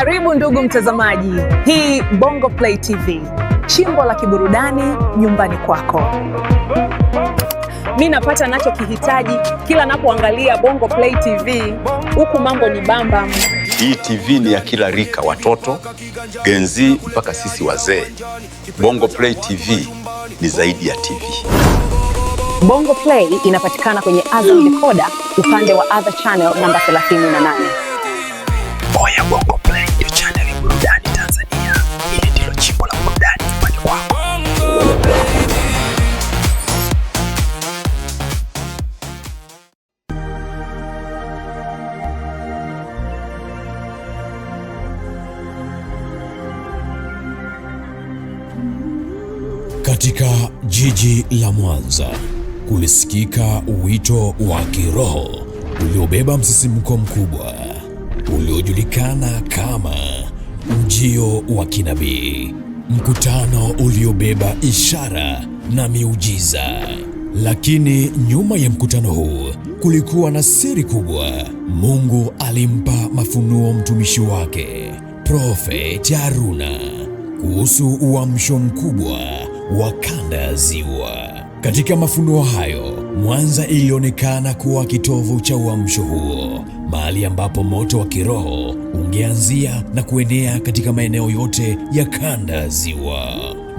Karibu ndugu mtazamaji, hii Bongo Play TV, chimbo la kiburudani nyumbani kwako. Mimi napata nacho kihitaji kila napoangalia Bongo Play TV, huku mambo ni bamba. Hii TV ni ya kila rika, watoto, genzi mpaka sisi wazee. Bongo Play TV ni zaidi ya TV. Bongo Play inapatikana kwenye Azam Decoder upande wa Other Channel namba 38. Oya, Bongo Play ndio channel ya burudani Tanzania. Hili ndilo chimbo la burudani nyumbani kwako. Katika jiji la Mwanza kulisikika wito wa kiroho uliobeba msisimko mkubwa uliojulikana kama ujio wa kinabii, mkutano uliobeba ishara na miujiza. Lakini nyuma ya mkutano huu kulikuwa na siri kubwa. Mungu alimpa mafunuo mtumishi wake Prophet Haruna kuhusu uamsho mkubwa wa kanda ya Ziwa. Katika mafunuo hayo, Mwanza ilionekana kuwa kitovu cha uamsho huo, mahali ambapo moto wa kiroho ungeanzia na kuenea katika maeneo yote ya kanda ya Ziwa.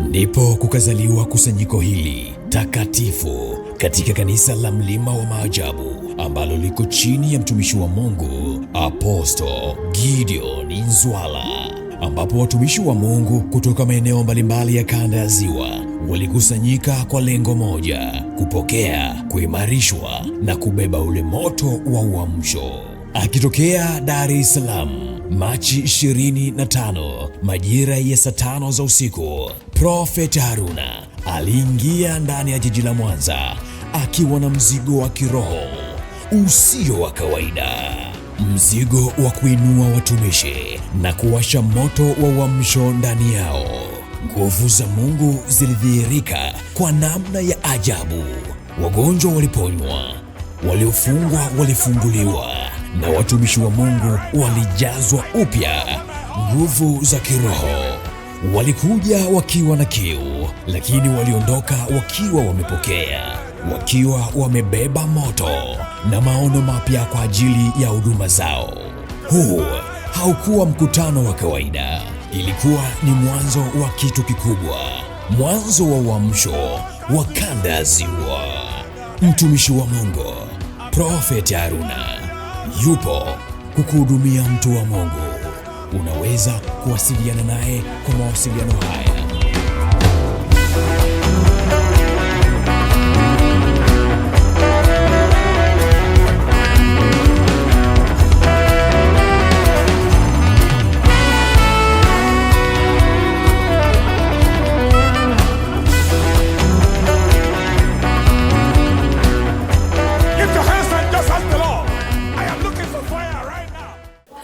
Ndipo kukazaliwa kusanyiko hili takatifu katika kanisa la Mlima wa Maajabu ambalo liko chini ya mtumishi wa Mungu Apostle Gideon Nzwala, ambapo watumishi wa Mungu kutoka maeneo mbalimbali ya kanda ya Ziwa walikusanyika kwa lengo moja: kupokea, kuimarishwa na kubeba ule moto wa uamsho. Akitokea Dar es Salaam Machi 25 majira ya saa 5 za usiku, Prophet Haruna aliingia ndani ya jiji la Mwanza akiwa na mzigo wa kiroho usio wa kawaida, mzigo wa kuinua watumishi na kuwasha moto wa uamsho ndani yao. Nguvu za Mungu zilidhihirika kwa namna ya ajabu. Wagonjwa waliponywa, waliofungwa walifunguliwa, na watumishi wa Mungu walijazwa upya nguvu za kiroho. Walikuja wakiwa na kiu, lakini waliondoka wakiwa wamepokea, wakiwa wamebeba moto na maono mapya kwa ajili ya huduma zao. Huu haukuwa mkutano wa kawaida. Ilikuwa ni mwanzo wa kitu kikubwa, mwanzo wa uamsho wa kanda ya Ziwa. Mtumishi wa Mungu Prophet Haruna yupo kukuhudumia. Mtu wa Mungu, unaweza kuwasiliana naye kwa mawasiliano haya.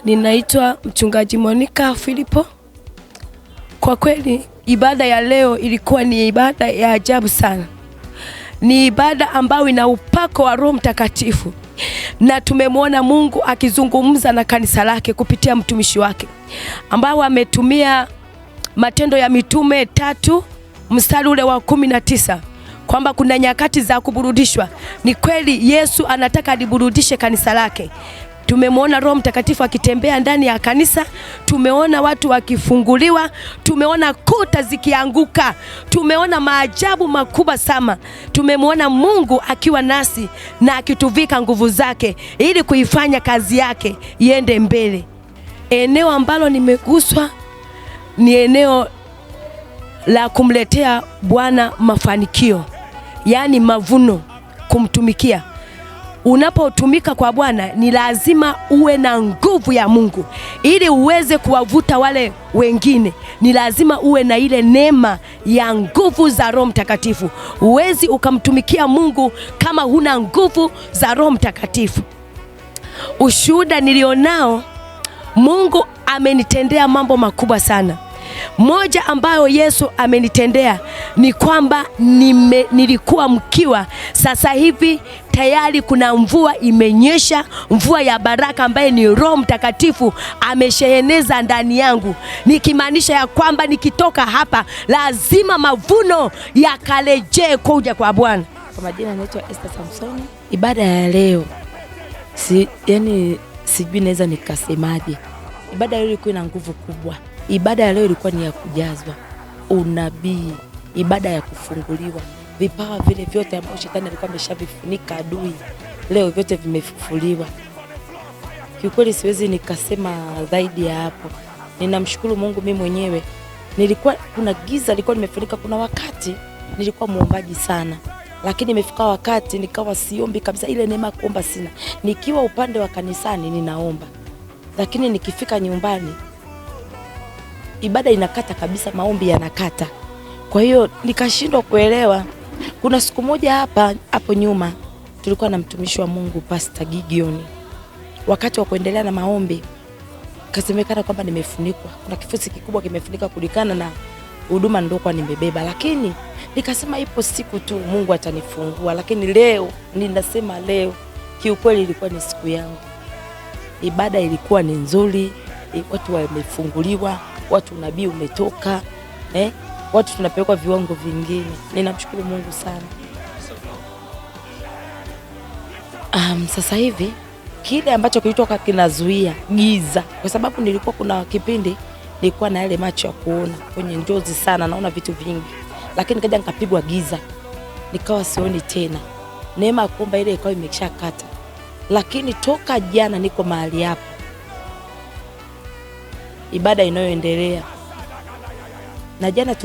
Ninaitwa Mchungaji Monica Filipo. Kwa kweli ibada ya leo ilikuwa ni ibada ya ajabu sana. Ni ibada ambayo ina upako wa Roho Mtakatifu, na tumemwona Mungu akizungumza na kanisa lake kupitia mtumishi wake ambao ametumia Matendo ya Mitume 3 mstari ule wa 19 kwamba kuna nyakati za kuburudishwa. Ni kweli Yesu anataka aliburudishe kanisa lake. Tumemwona Roho Mtakatifu akitembea ndani ya kanisa, tumeona watu wakifunguliwa, tumeona kuta zikianguka, tumeona maajabu makubwa sana. Tumemwona Mungu akiwa nasi na akituvika nguvu zake ili kuifanya kazi yake iende mbele. Eneo ambalo nimeguswa ni eneo la kumletea Bwana mafanikio, yaani mavuno, kumtumikia. Unapotumika kwa Bwana ni lazima uwe na nguvu ya Mungu ili uweze kuwavuta wale wengine. Ni lazima uwe na ile neema ya nguvu za Roho Mtakatifu. Uwezi ukamtumikia Mungu kama huna nguvu za Roho Mtakatifu. Ushuhuda nilionao, Mungu amenitendea mambo makubwa sana. Moja ambayo Yesu amenitendea ni kwamba nilikuwa mkiwa, sasa hivi tayari kuna mvua imenyesha, mvua ya baraka ambaye ni Roho Mtakatifu amesheheneza ndani yangu, nikimaanisha ya kwamba nikitoka hapa lazima mavuno yakarejee kuja kwa Bwana. Kwa majina naitwa Esther Samsoni. Ibada ya leo sijui naweza nikasemaje. Ibada ya leo ilikuwa ina nguvu kubwa. Ibada ya leo ilikuwa ni ya kujazwa unabii, ibada ya kufunguliwa. Vipawa vile vyote ambavyo shetani alikuwa ameshavifunika adui, leo vyote vimefufuliwa. Kiukweli siwezi nikasema zaidi ya hapo. Ninamshukuru Mungu. Mimi mwenyewe kuna giza lilikuwa limefunika. Kuna wakati nilikuwa muombaji sana, lakini imefika wakati nikawa siombi kabisa, ile neema kuomba sina. Nikiwa upande wa kanisani ninaomba, lakini nikifika nyumbani ibada inakata kabisa, maombi yanakata. Kwa hiyo nikashindwa kuelewa. Kuna siku moja hapo nyuma tulikuwa na mtumishi wa Mungu Pastor Gideon. Wakati wa kuendelea na maombi kasemekana kwamba nimefunikwa. Kuna kifusi kikubwa kimefunika kulikana na huduma ndokuwa nimebeba, lakini nikasema ipo siku tu Mungu atanifungua. Lakini leo ninasema leo kiukweli ilikuwa ni siku yangu. Ibada ilikuwa ni nzuri, watu wamefunguliwa, watu unabii umetoka, watu tunapelekwa viwango vingine. Ninamshukuru Mungu sana. Sasa hivi kile ambacho kilitoka kinazuia giza, kwa sababu nilikuwa kuna kipindi nilikuwa na yale macho ya kuona kwenye njozi sana, naona vitu vingi, lakini kaja nikapigwa giza, nikawa sioni tena. Neema ya kuomba ile ikawa imeshakata, lakini toka jana niko mahali hapa, ibada inayoendelea. Na jana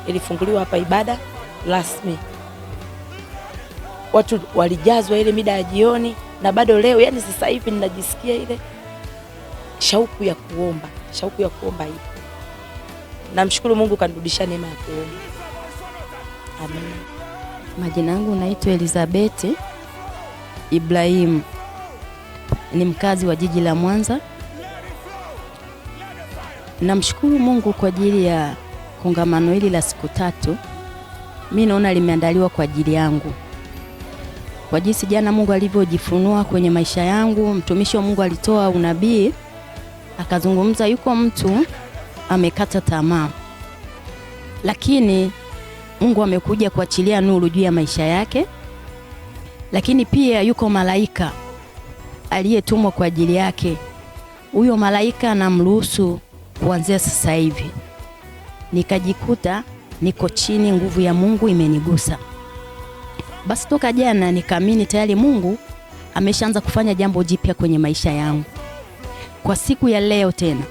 ilifunguliwa hapa ibada rasmi, watu walijazwa ile mida ya jioni, na bado leo sasa hivi ninajisikia ile shauku ya kuomba hivi. Namshukuru Mungu kanirudisha neema ya kuomba. Amen. Majina yangu naitwa Elizabeth Ibrahim, ni mkazi wa jiji la Mwanza. Namshukuru Mungu kwa ajili ya kongamano hili la siku 3. Mimi naona limeandaliwa kwa ajili yangu. Kwa jinsi jana Mungu alivyojifunua kwenye maisha yangu, mtumishi wa Mungu alitoa unabii, akazungumza yuko mtu amekata tamaa, lakini Mungu amekuja kuachilia nuru juu ya maisha yake. Lakini pia yuko malaika aliyetumwa kwa ajili yake. Huyo malaika anamruhusu kuanzia sasa hivi. Nikajikuta niko chini, nguvu ya Mungu imenigusa. Basi toka jana nikaamini tayari Mungu ameshaanza kufanya jambo jipya kwenye maisha yangu. Kwa siku ya leo tena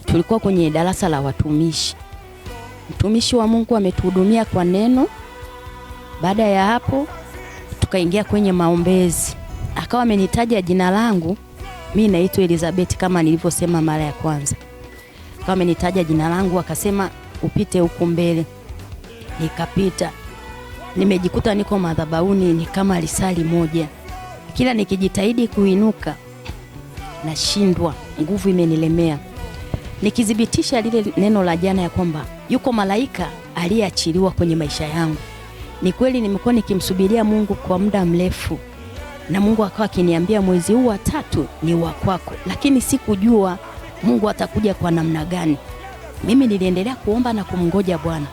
tulikuwa kwenye darasa la watumishi. Mtumishi wa Mungu ametuhudumia kwa neno. Baada ya hapo tukaingia kwenye maombezi. Akawa amenitaja jina langu. Mimi naitwa Elizabeth kama nilivyosema mara ya kwanza. Akawa amenitaja jina langu, akasema upite huko mbele. Nikapita. Nimejikuta niko madhabahuni ni kama lisali moja. Kila nikijitahidi kuinuka nashindwa, nguvu imenilemea. Nikidhibitisha lile neno la jana ya kwamba yuko malaika aliyeachiliwa kwenye maisha yangu. Ni kweli nimekuwa nikimsubiria Mungu kwa muda mrefu, na Mungu akawa akiniambia mwezi huu wa 3 ni wa kwako, lakini sikujua Mungu atakuja kwa namna gani. Mimi niliendelea kuomba na kumngoja Bwana.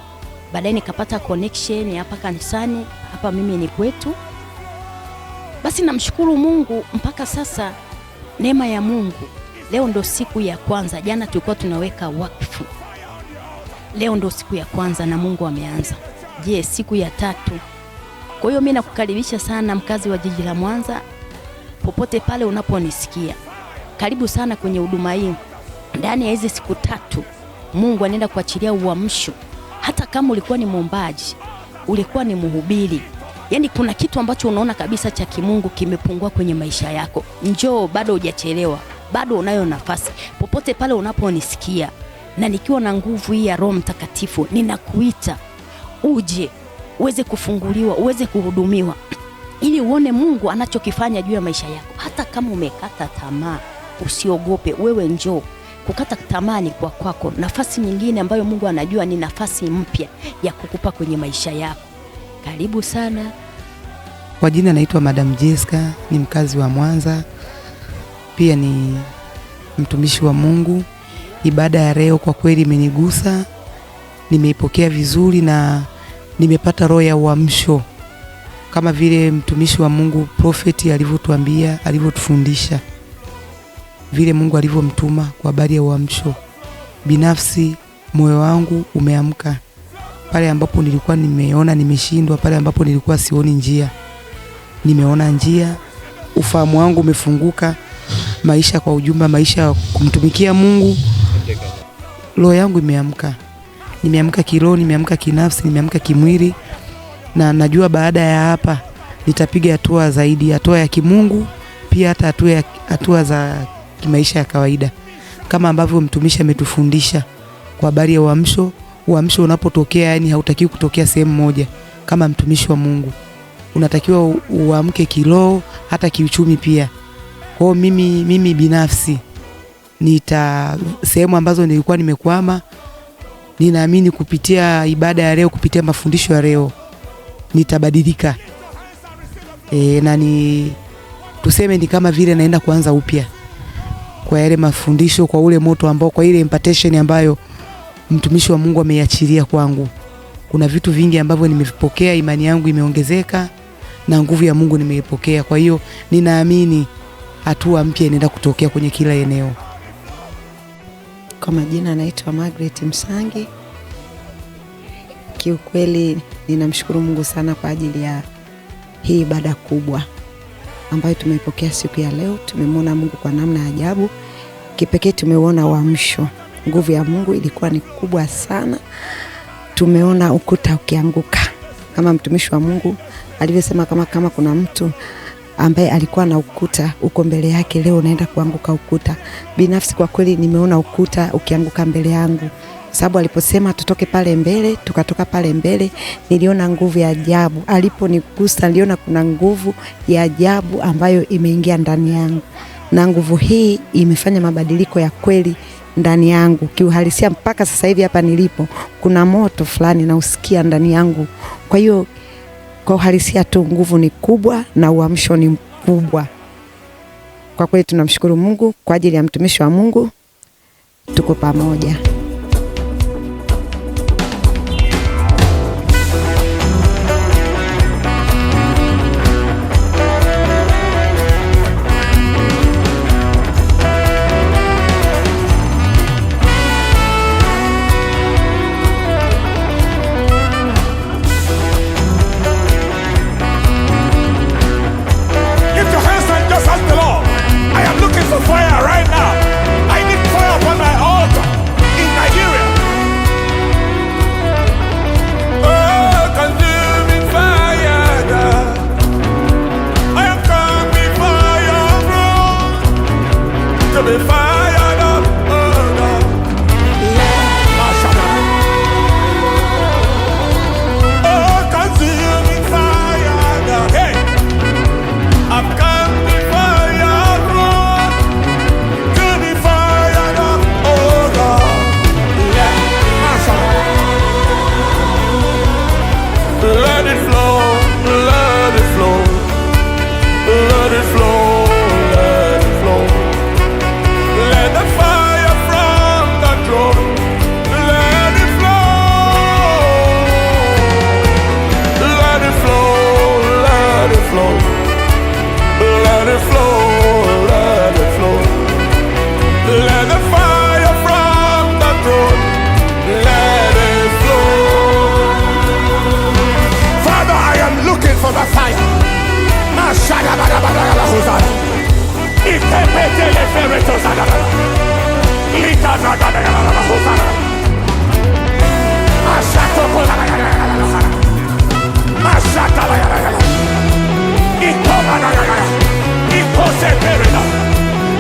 Baadaye nikapata connection hapa kanisani, hapa mimi ni kwetu. Basi namshukuru Mungu mpaka sasa, neema ya Mungu. Leo ndo siku ya kwanza, jana tulikuwa tunaweka wakfu. Leo ndo siku ya kwanza na Mungu ameanza. Je, siku ya 3. Kwa hiyo mimi nakukaribisha sana mkazi wa jiji la Mwanza, popote pale unaponisikia. Karibu sana kwenye huduma hii. Ndani ya hizi siku 3 Mungu anaenda kuachilia uamsho. Hata kama ulikuwa ni muombaji, ulikuwa ni mhubiri, kuna kitu ambacho unaona kabisa cha kimungu kimepungua kwenye maisha yako, njoo, bado hujachelewa, bado unayo nafasi. Popote pale unaponisikia, na nikiwa na nguvu hii ya Roho Mtakatifu, ninakuita uje uweze kufunguliwa, uweze kuhudumiwa, ili uone Mungu anachokifanya juu ya maisha yako. Hata kama umekata tamaa, usiogope, wewe njoo. Kukata tamaa ni kwa kwako. Nafasi nyingine ambayo Mungu anajua ni nafasi mpya ya kukupa kwenye maisha yako. Karibu sana. Kwa jina naitwa Madam Jessica, ni mkazi wa Mwanza. Pia ni mtumishi wa Mungu. Ibada ya leo kwa kweli imenigusa. Nimeipokea vizuri na nimepata roho ya uamsho. Kama vile mtumishi wa Mungu profeti alivyotuambia, alivyotufundisha. Vile Mungu alivyomtuma kwa habari ya uamsho. Binafsi moyo wangu umeamka. Pale ambapo nilikuwa nimeona nimeshindwa, pale ambapo nilikuwa sioni njia, nimeona njia. Ufahamu wangu umefunguka. Maisha kwa ujumla, maisha ya kumtumikia Mungu. Roho yangu imeamka. Nimeamka kiroho, nimeamka kinafsi, nimeamka kimwili. Na najua baada ya hapa nitapiga hatua zaidi, hatua ya kimungu, pia hata hatua za kimaisha ya kawaida. Kama ambavyo mtumishi ametufundisha kwa habari ya uamsho. Uamsho unapotokea, yani hautakiwi kutokea sehemu moja. Kama mtumishi wa Mungu unatakiwa uamke kiroho, hata kiuchumi pia. Kwa mimi binafsi sehemu ambazo nilikuwa nimekwama, ninaamini kupitia ibada ya leo, kupitia mafundisho ya leo nitabadilika. Na tuseme ni kama vile naenda kuanza upya kwa yale mafundisho, kwa ule moto ambao, kwa ile impartation ambayo mtumishi wa Mungu ameiachilia kwangu. Kuna vitu vingi ambavyo nimevipokea, imani yangu imeongezeka na nguvu ya Mungu nimeipokea. Kwa hiyo ninaamini hatua mpya inaenda kutokea kwenye kila eneo. Kwa majina naitwa Margaret Msangi. Kiukweli ninamshukuru Mungu sana kwa ajili ya hii ibada kubwa ambayo tumeipokea siku ya leo. Tumemwona Mungu kwa namna ya ajabu. Kipekee tumeona uamsho. Nguvu ya Mungu ilikuwa ni kubwa sana. Tumeona ukuta ukianguka. Kama mtumishi wa Mungu alivyosema, kama kuna mtu ambaye alikuwa na ukuta uko mbele yake, leo unaenda kuanguka ukuta. Binafsi kwa kweli nimeona ukuta ukianguka mbele yangu. Sababu aliposema tutoke pale mbele, tukatoka pale mbele, niliona nguvu ya ajabu. Aliponigusa niliona kuna nguvu ya ajabu ambayo imeingia ndani yangu. Na nguvu hii imefanya mabadiliko ya kweli ndani yangu. Kiuhalisia mpaka sasa hivi hapa nilipo, kuna moto fulani na usikia ndani yangu. Kwa hiyo kwa uhalisia tu nguvu ni kubwa na uamsho ni mkubwa. Kwa kweli tunamshukuru Mungu kwa ajili ya mtumishi wa Mungu. Tuko pamoja.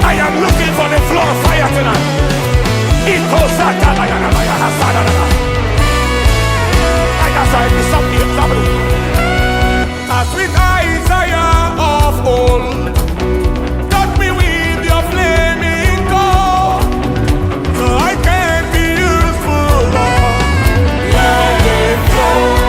I am looking for the floor of fire tonight. As with Isaiah of old, touch me with your flaming gold, so I can be useful, Lord. Let it flow.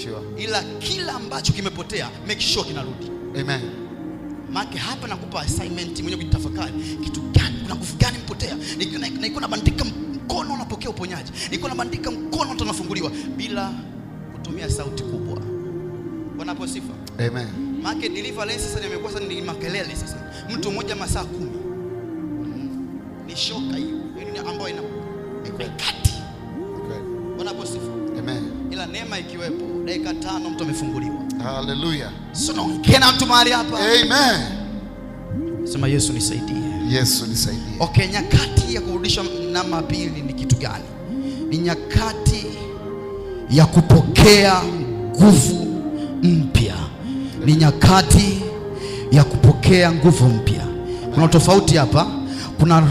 Sure. Ila kila ambacho kimepotea make sure kinarudi. Amen. Maana hapa nakupa assignment mwenyewe kujitafakari. Kitu gani, kuna nguvu gani mpotea? Niko nabandika mkono unapokea uponyaji. Niko nabandika mkono mtu anafunguliwa bila kutumia sauti kubwa. Bwana hapo sifa. Amen. Maana deliverance sasa nimekuwa sasa ni makelele sasa. Mtu mmoja masaa 10. Ni shoka hiyo. Yaani ambayo ina kati. Bwana hapo sifa. Amen. Ila neema ikiwepo dakika 5 mtu amefunguliwa. Hallelujah. So naongea mtu mahali hapa. Amen. Sema Yesu nisaidie. Yesu nisaidie. Okay, nyakati ya kurudisha namba pili ni kitu gani? Ni nyakati ya kupokea nguvu mpya. Ni nyakati ya kupokea nguvu mpya. Kuna tofauti hapa. Kuna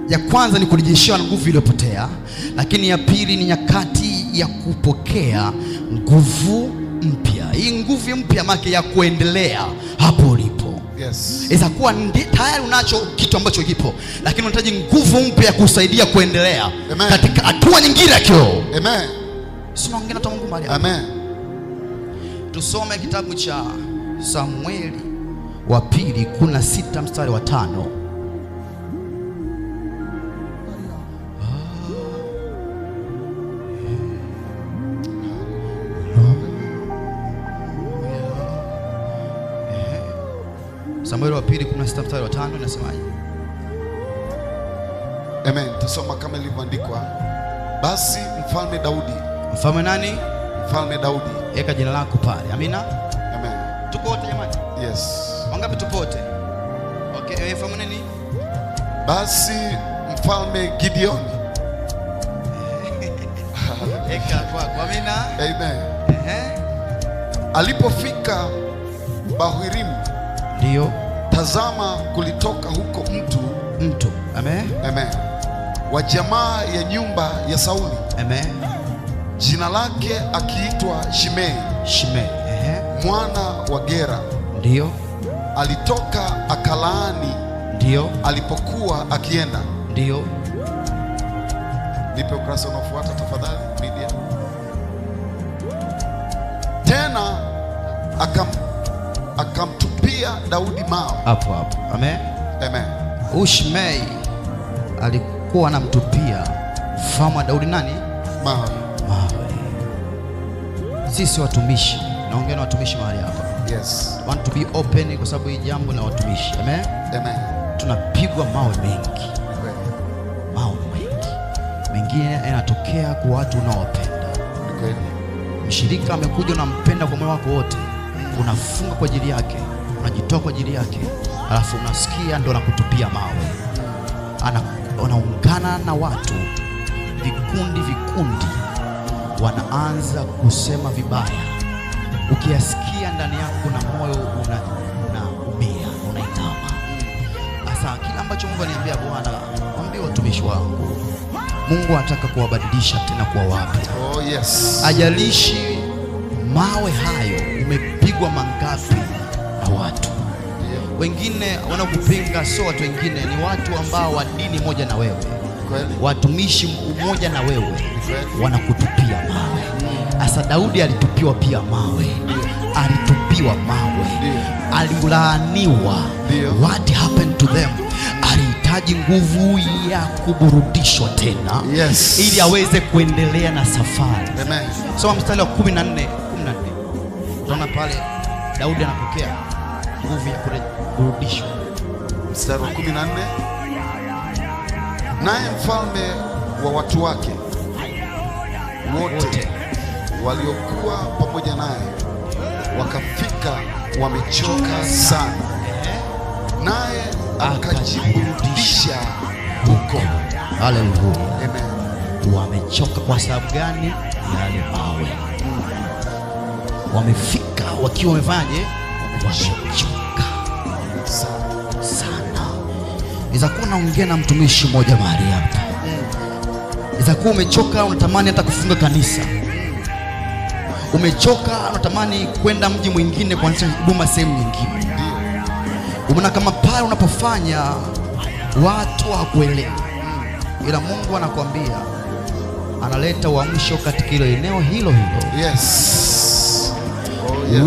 ya kwanza ni kurejeshwa nguvu iliyopotea, lakini ya pili ni nyakati ya kupokea nguvu mpya. Hii nguvu mpya maana ya kuendelea hapo ulipo. Yes. Inaweza kuwa tayari unacho kitu ambacho kipo, lakini unahitaji nguvu mpya ya kusaidia kuendelea. Amen. Katika hatua nyingine ya kiroho. Amen. Sio ongea na Mungu mahali. Amen. Tusome kitabu cha Samueli wa pili 16 mstari wa 5. Samueli wa pili 16 mstari wa 5 inasemaje? Amen. Tusoma kama ilivyoandikwa. Basi mfalme Daudi. Mfalme nani? Mfalme Daudi. Eka jina lako pale. Amina. Amen. Tuko wote jamani? Yes. Wangapi tupo wote? Okay, mfalme nani? Basi mfalme Gideoni. Eka kwa amina. Amen. Alipofika Bahurimu, ndio tazama kulitoka huko mtu. Amen. Amen. Wa jamaa ya nyumba ya Sauli. Amen. Jina lake akiitwa Shimei. Mwana wa Gera. Ndio. Alitoka akalaani. Ndio. Alipokuwa akienda. Ndio. Nipe ukurasa unaofuata tafadhali media. Tena akamtupia Daudi mawe. Hapo. Amen. Amen. Shimei alikuwa anamtupia mfalme wa Daudi nani? Mawe. Sisi watumishi, naongea na watumishi mahali hapa. Yes. Want to be open kwa sababu hii jambo na watumishi. Amen. Amen. Tunapigwa mawe mengi. Mawe mengi. Mengine yanatokea kwa watu unaowapenda. Mshirika amekuja unampenda kwa moyo wako wote. Unafunga kwa ajili yake, unajitoa kwa ajili yake. Alafu unasikia ndo anakutupia mawe. Anaungana na watu vikundi wanaanza kusema vibaya. Ukiyasikia ndani yako na moyo unaumia, unaitama. Sasa kila ambacho Mungu ananiambia, Bwana, mwambie watumishi wangu, Mungu anataka kuwabadilisha tena kuwa wapya. Oh yes. Ajalishi mawe hayo umepigwa mangapi na watu. Wengine wanakupinga, sio watu wengine, ni watu ambao wa dini moja na wewe. Watumishi mmoja na wewe wanakutupia mawe. Asa Daudi alitupiwa pia mawe. Alitupiwa mawe. Alilaaniwa. What happened to them? Alihitaji nguvu ya kuburudishwa tena. Yes. Ili aweze kuendelea na safari. Amen. Soma mstari wa 14. Tunaona pale Daudi anapokea nguvu ya kurudishwa. Mstari wa 14. Naye mfalme wa watu wake wote waliokuwa pamoja naye wakafika wamechoka sana, naye akajiburudisha huko. Haleluya. Amen. Wamechoka kwa sababu gani? Yale mawe. Wamefika wakiwa wamefanyaje? Wamechoka sana. Izakuwa naongea na mtumishi mmoja mahali hapa. Izakuwa umechoka, unatamani hata kufunga kanisa. Umechoka, unatamani kwenda mji mwingine kuanzisha huduma sehemu nyingine. Umeona kama pale unapofanya watu hawakuelewi. Ila Mungu anakuambia analeta uamsho katika hilo eneo hilo. Yes.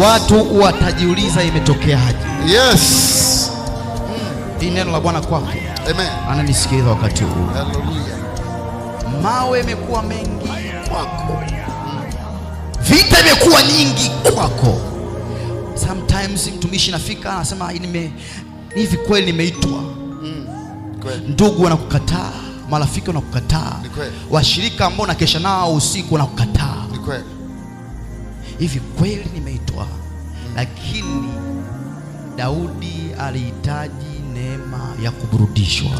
Watu watajiuliza imetokeaje. Yes. Hii neno la Bwana kwako. Amen. Ananisikiliza wakati huu. Hallelujah. Mawe imekuwa mengi kwako. Vita imekuwa nyingi kwako. Sometimes mtumishi nafika anasema hivi kweli nimeitwa. Ndugu wanakukataa, marafiki wanakukataa, washirika ambao nakesha nao usiku wanakukataa. Hivi kweli nimeitwa. Lakini Daudi alihitaji neema ya kuburudishwa.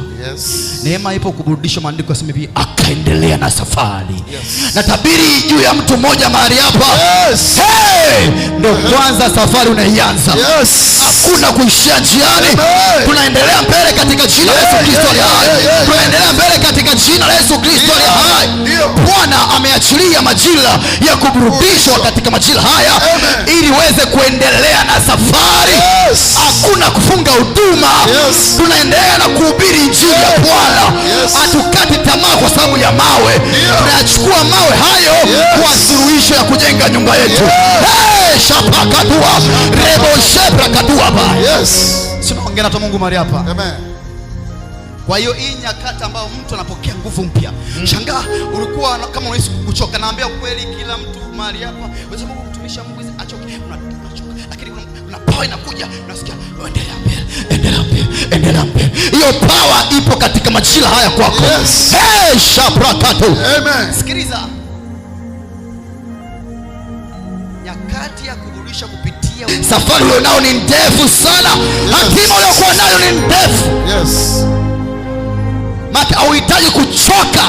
Neema ipo kuburudishwa. Maandiko yasema hivi, akaendelea na safari. Natabiri juu ya mtu mmoja mahali hapa. Ndio kwanza safari unaianza. Hakuna kuishia njiani. Tunaendelea mbele katika jina la Yesu Kristo aliye hai. Tunaendelea mbele katika jina la Yesu Kristo aliye hai. Bwana ameachilia majira ya kuburudishwa katika majira haya ili uweze kuendelea na safari. Hakuna kufunga huduma. Tunaendelea na kuhubiri injili ya Bwana. Hatukati tamaa kwa sababu ya mawe. Tunachukua mawe hayo kwa suluhisho ya kujenga nyumba yetu. Shapakadua rebo shebra kadua ba. Tunaongea na Mungu mahali hapa. Amen. Kwa hiyo hii nyakati ambayo mtu anapokea nguvu mpya. Shangaa ulikuwa kama unahisi kuchoka. Naambia kweli kila mtu mahali hapa, wewe Mungu mtumishi Mungu achoke. Unachoka. Lakini kuna power inakuja, unasikia endelea mbele, endelea mbele, endelea mbele. Hiyo power ipo katika majira haya kwako. Shaprakatu. Amen. Sikiliza. Nyakati ya kurudisha kupitia safari ulionao ni ndefu sana. Hatima uliokuwa nayo ni ndefu. Maka hauhitaji kuchoka.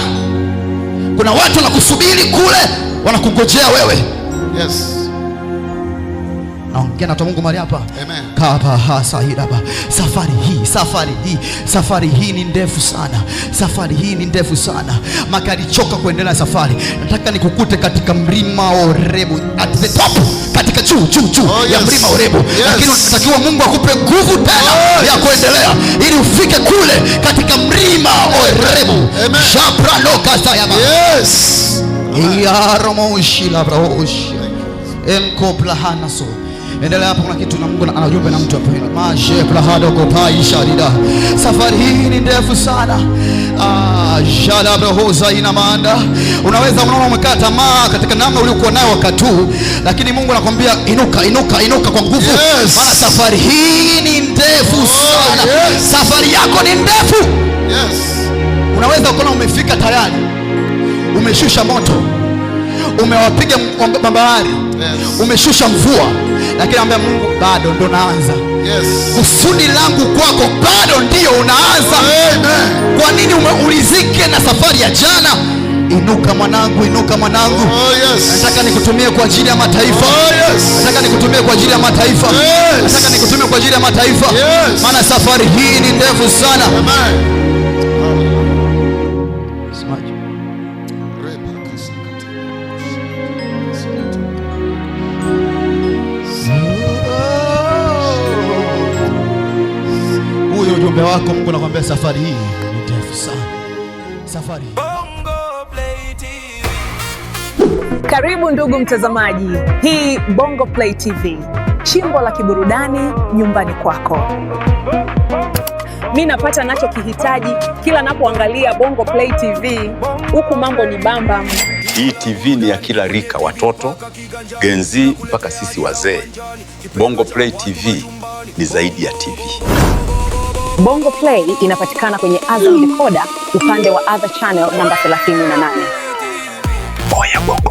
Kuna watu wanakusubiri kule, wanakungojea wewe. Naongea na Mungu mahali hapa. Amen. Kaba hasahiraba. Safari hii ni ndefu sana. Safari hii ni ndefu sana. Maka alichoka kuendelea safari. Nataka nikukute katika mlima Orebu, at the top, katika juu ya mlima Orebu. Lakini unatakiwa Mungu akupe nguvu tena ya kuendelea ili ufike kule katika mlima Orebu. Shapra loka sayaba. Ya romoshi la broshi. Enkopla hanaso. Endelea hapo, kuna kitu na Mungu ana ujumbe na mtu hapo. Mashe plahado kopai sharida. Safari hii ni ndefu sana. Jala brohoza ina maanda. Unaweza unaona umekaa tamaa katika namna uliokuwa nayo wakati huu, lakini Mungu anakuambia inuka kwa nguvu. Maana safari hii ni ndefu sana. Safari yako ni ndefu. Unaweza ukaona umefika tayari. Umeshusha moto. Umewapiga mabahari. Umeshusha mvua. Lakini anambia Mungu bado ndo naanza. Kusudi langu kwako bado ndio unaanza. Kwa nini umeulizike na safari ya jana? Inuka mwanangu. Nataka nikutumie kwa ajili ya mataifa. Nataka nikutumie kwa ajili ya mataifa. Nataka nikutumie kwa ajili ya mataifa. Maana safari hii ni ndefu sana. Ujumbe wako Mungu anakuambia safari hii ni ndefu sana. Safari. Karibu ndugu mtazamaji, hii Bongo Play TV, chimbo la kiburudani nyumbani kwako. Mimi napata nacho kihitaji kila napoangalia Bongo Play TV, huku mambo ni bamba. Hii TV ni ya kila rika, watoto, genzi mpaka sisi wazee. Bongo Play TV ni zaidi ya TV. Bongo Play inapatikana kwenye Azam Decoder upande wa Other Channel namba 38. Boya Bongo